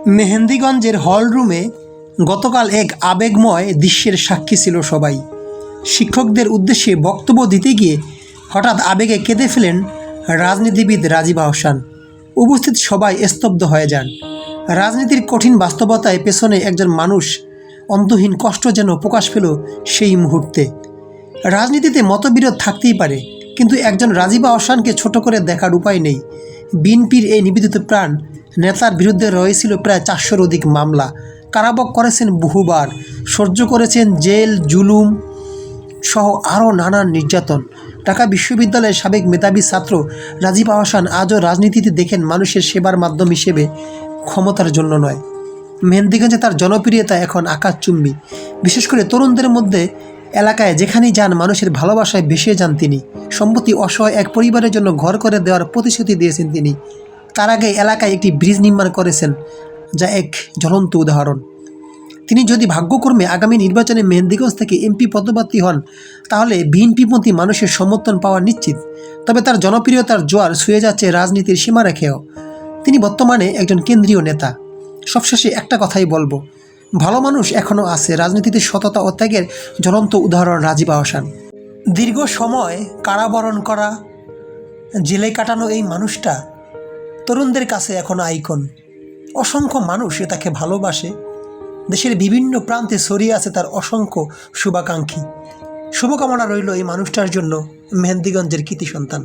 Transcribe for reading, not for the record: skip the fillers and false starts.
মেহেন্দিগঞ্জের হলরুমে গতকাল এক আবেগময় দৃশ্যের সাক্ষী ছিল সবাই। শিক্ষকদের উদ্দেশ্যে বক্তব্য দিতে গিয়ে হঠাৎ আবেগে কেঁদে ফেলেন রাজনীতিবিদ রাজীব আহসান। উপস্থিত সবাই স্তব্ধ হয়ে যান। রাজনীতির কঠিন বাস্তবতায় পেছনে একজন মানুষ অন্তহীন কষ্ট যেন প্রকাশ পেল সেই মুহূর্তে। রাজনীতিতে মতবিরোধ থাকতেই পারে, কিন্তু একজন রাজীব আহসানকে ছোট করে দেখার উপায় নেই। বিএনপির এই নিবেদিত প্রাণ নেতার বিরুদ্ধে রয়েছিল প্রায় 400-র অধিক মামলা, কারাভোগ করেছেন বহুবার, সহ্য করেছেন জেল, জুলুম সহ আরও নানান নির্যাতন। ঢাকা বিশ্ববিদ্যালয়ের সাবেক মেধাবী ছাত্র রাজীব আহসান আজও রাজনীতিতে দেখেন মানুষের সেবার মাধ্যম হিসেবে, ক্ষমতার জন্য নয়। মেহেন্দিগঞ্জে তার জনপ্রিয়তা এখন আকাশচুম্বী, বিশেষ করে তরুণদের মধ্যে। এলাকায় যেখানেই যান মানুষের ভালোবাসায় ভেসে যান তিনি। সম্প্রতি অসহায় এক পরিবারের জন্য ঘর করে দেওয়ার প্রতিশ্রুতি দিয়েছেন তিনি। তার আগে এলাকায় একটি ব্রিজ নির্মাণ করেছেন, যা এক জ্বলন্ত উদাহরণ। তিনি যদি ভাগ্যক্রমে আগামী নির্বাচনে মেহেন্দিগঞ্জ থেকে এমপি পদপ্রার্থী হন, তাহলে বিএনপিপন্থী মানুষের সমর্থন পাওয়া নিশ্চিত। তবে তার জনপ্রিয়তার জোয়ার ছুঁয়ে যাচ্ছে রাজনীতির সীমারেখাও। তিনি বর্তমানে একজন কেন্দ্রীয় নেতা। সবশেষে একটা কথাই বলবো, ভালো মানুষ এখনও আছে। রাজনীতিতে সততা ও ত্যাগের জ্বলন্ত উদাহরণ রাজীব আহসান। দীর্ঘ সময় কারাবরণ করা, জেলে কাটানো এই মানুষটা তরুণদের কাছে এখন আইকন। অসংখ্য মানুষ তাকে ভালোবাসে। দেশের বিভিন্ন প্রান্তে ছড়িয়ে আছে তার অসংখ্য শুভাকাঙ্ক্ষী। শুভকামনা রইল এই মানুষটার জন্য, মেহেন্দিগঞ্জের কৃতি সন্তান।